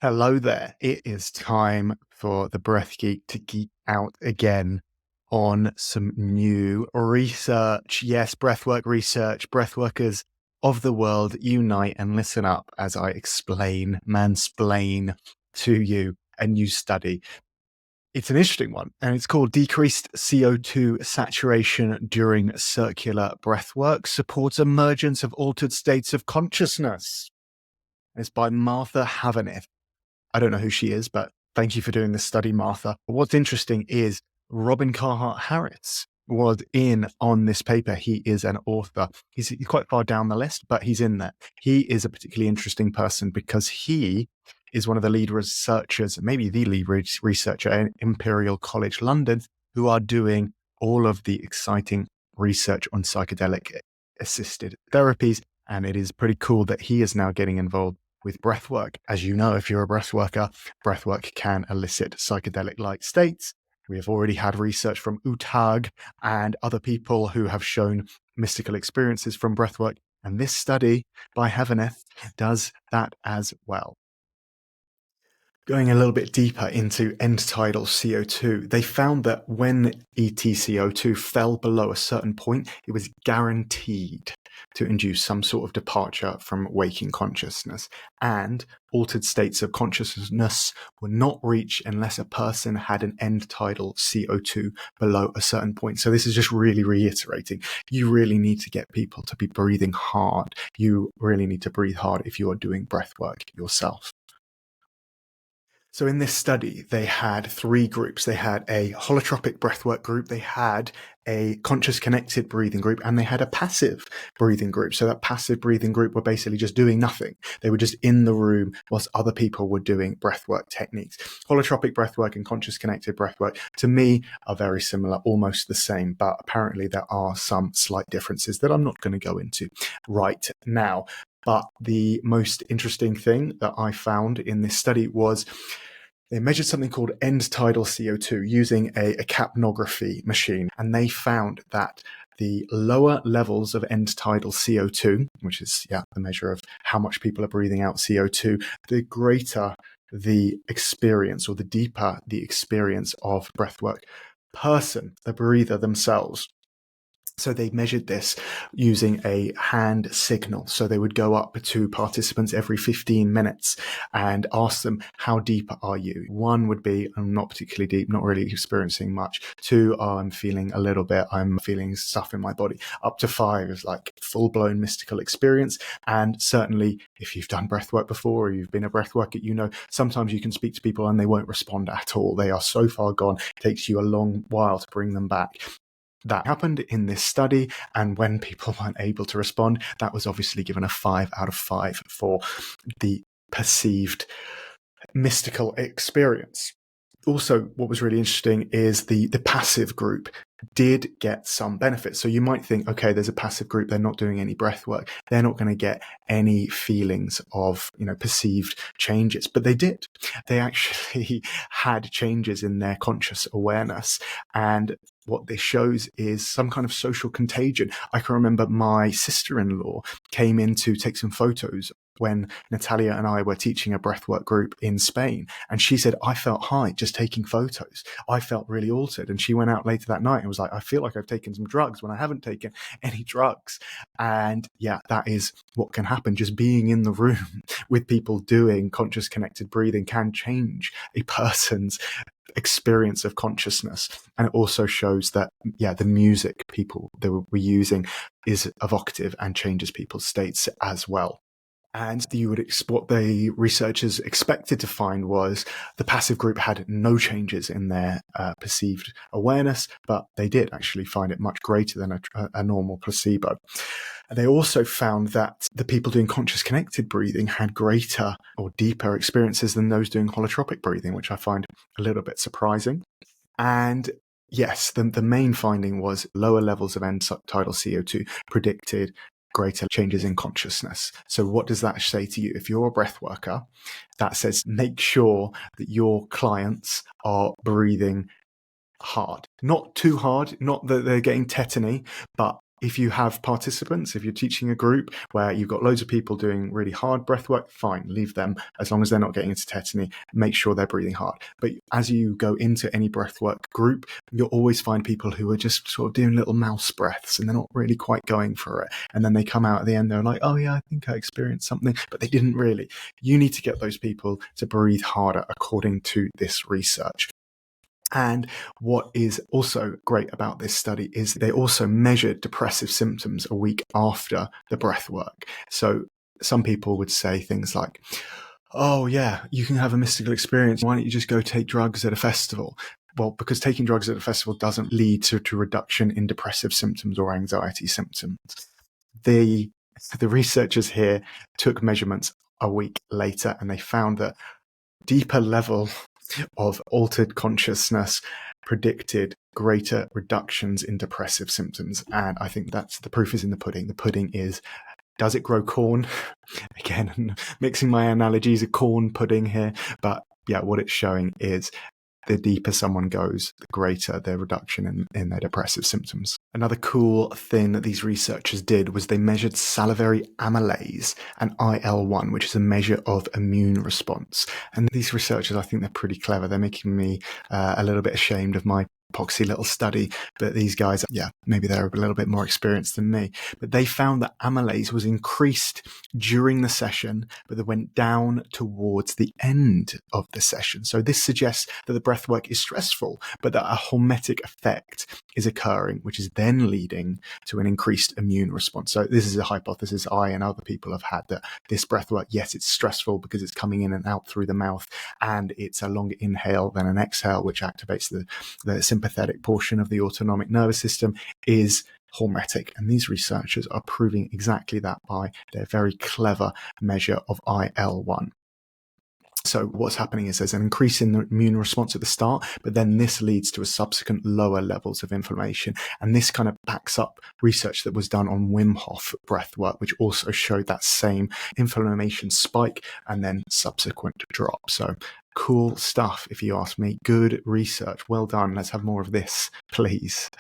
Hello there. It is time for the Breath Geek to geek out again on some new research. Yes, breathwork research. Breathworkers of the world, unite and listen up as I explain, mansplain to you a new study. It's an interesting one, and it's called Decreased CO2 Saturation During Circular Breathwork Supports Emergence of Altered States of Consciousness. It's by Martha Havaneth. I don't know who she is, but thank you for doing this study, Martha. What's interesting is Robin Carhart Harris was in on this paper. He is an author. He's quite far down the list, but he's in there. He is a particularly interesting person because he is one of the lead researchers, maybe the lead researcher at Imperial College London, who are doing all of the exciting research on psychedelic assisted therapies. And it is pretty cool that he is now getting involved with breathwork. As you know, if you're a breathworker, breathwork can elicit psychedelic-like states. We have already had research from Utag and other people who have shown mystical experiences from breathwork, and this study by Havaneth does that as well. Going a little bit deeper into end-tidal CO2, they found that when EtCO2 fell below a certain point, it was guaranteed to induce some sort of departure from waking consciousness, and altered states of consciousness were not reached unless a person had an end-tidal CO2 below a certain point. So this is just really reiterating, you really need to get people to be breathing hard. You really need to breathe hard if you are doing breath work yourself. So in this study, they had three groups. They had a holotropic breathwork group, they had a conscious connected breathing group, and they had a passive breathing group. So that passive breathing group were basically just doing nothing. They were just in the room whilst other people were doing breathwork techniques. Holotropic breathwork and conscious connected breathwork, to me, are very similar, almost the same, but apparently there are some slight differences that I'm not going to go into right now. But the most interesting thing that I found in this study was they measured something called end-tidal CO2 using a capnography machine, and they found that the lower levels of end-tidal CO2, which is the measure of how much people are breathing out CO2, the greater the experience, or the deeper the experience of breathwork person, the breather themselves. So they measured this using a hand signal. So they would go up to participants every 15 minutes and ask them, how deep are you? One would be, I'm not particularly deep, not really experiencing much. Two, I'm feeling a little bit, I'm feeling stuff in my body. Up to five is like full-blown mystical experience. And certainly if you've done breathwork before, or you've been a breathworker, you know, sometimes you can speak to people and they won't respond at all. They are so far gone, it takes you a long while to bring them back. That happened in this study, and when people weren't able to respond, that was obviously given a 5 out of 5 for the perceived mystical experience. Also, what was really interesting is the passive group did get some benefits. So you might think, okay, there's a passive group, they're not doing any breath work, they're not going to get any feelings of, perceived changes, but they did. They actually had changes in their conscious awareness, and what this shows is some kind of social contagion. I can remember my sister-in-law came in to take some photos when Natalia and I were teaching a breathwork group in Spain. And she said, I felt high just taking photos. I felt really altered. And she went out later that night and was like, I feel like I've taken some drugs when I haven't taken any drugs. And that is what can happen. Just being in the room with people doing conscious connected breathing can change a person's experience of consciousness. And it also shows that the music people they were using is evocative and changes people's states as well. And what the researchers expected to find was the passive group had no changes in their perceived awareness, but they did actually find it much greater than a normal placebo. They also found that the people doing conscious connected breathing had greater or deeper experiences than those doing holotropic breathing, which I find a little bit surprising. And yes, the main finding was lower levels of end-tidal CO2 predicted greater changes in consciousness. So what does that say to you? If you're a breath worker, that says make sure that your clients are breathing hard. Not too hard, not that they're getting tetany, but If you have participants, if you're teaching a group where you've got loads of people doing really hard breath work, fine, leave them. As long as they're not getting into tetany, make sure they're breathing hard. But as you go into any breath work group, you'll always find people who are just sort of doing little mouse breaths and they're not really quite going for it. And then they come out at the end, they're like, oh yeah, I think I experienced something, but they didn't really. You need to get those people to breathe harder according to this research. And what is also great about this study is they also measured depressive symptoms a week after the breath work. So some people would say things like, oh yeah, you can have a mystical experience. Why don't you just go take drugs at a festival? Well, because taking drugs at a festival doesn't lead to reduction in depressive symptoms or anxiety symptoms. The researchers here took measurements a week later and they found that deeper level of altered consciousness predicted greater reductions in depressive symptoms. And I think that's the proof is in the pudding. The pudding is, does it grow corn? Again, mixing my analogies of corn pudding here. But yeah, what it's showing is the deeper someone goes, the greater their reduction in their depressive symptoms. Another cool thing that these researchers did was they measured salivary amylase and IL-1, which is a measure of immune response. And these researchers, I think they're pretty clever. They're making me a little bit ashamed of my poxy little study, but these guys, yeah, maybe they're a little bit more experienced than me, but they found that amylase was increased during the session, but they went down towards the end of the session. So this suggests that the breath work is stressful, but that a hormetic effect is occurring, which is then leading to an increased immune response. So this is a hypothesis I and other people have had, that this breath work, yes, it's stressful because it's coming in and out through the mouth, and it's a longer inhale than an exhale, which activates the sympathetic portion of the autonomic nervous system, is hormetic. And these researchers are proving exactly that by their very clever measure of IL-1. So what's happening is there's an increase in the immune response at the start, but then this leads to a subsequent lower levels of inflammation. And this kind of backs up research that was done on Wim Hof breath work, which also showed that same inflammation spike and then subsequent drop. So cool stuff, if you ask me. Good research. Well done. Let's have more of this, please.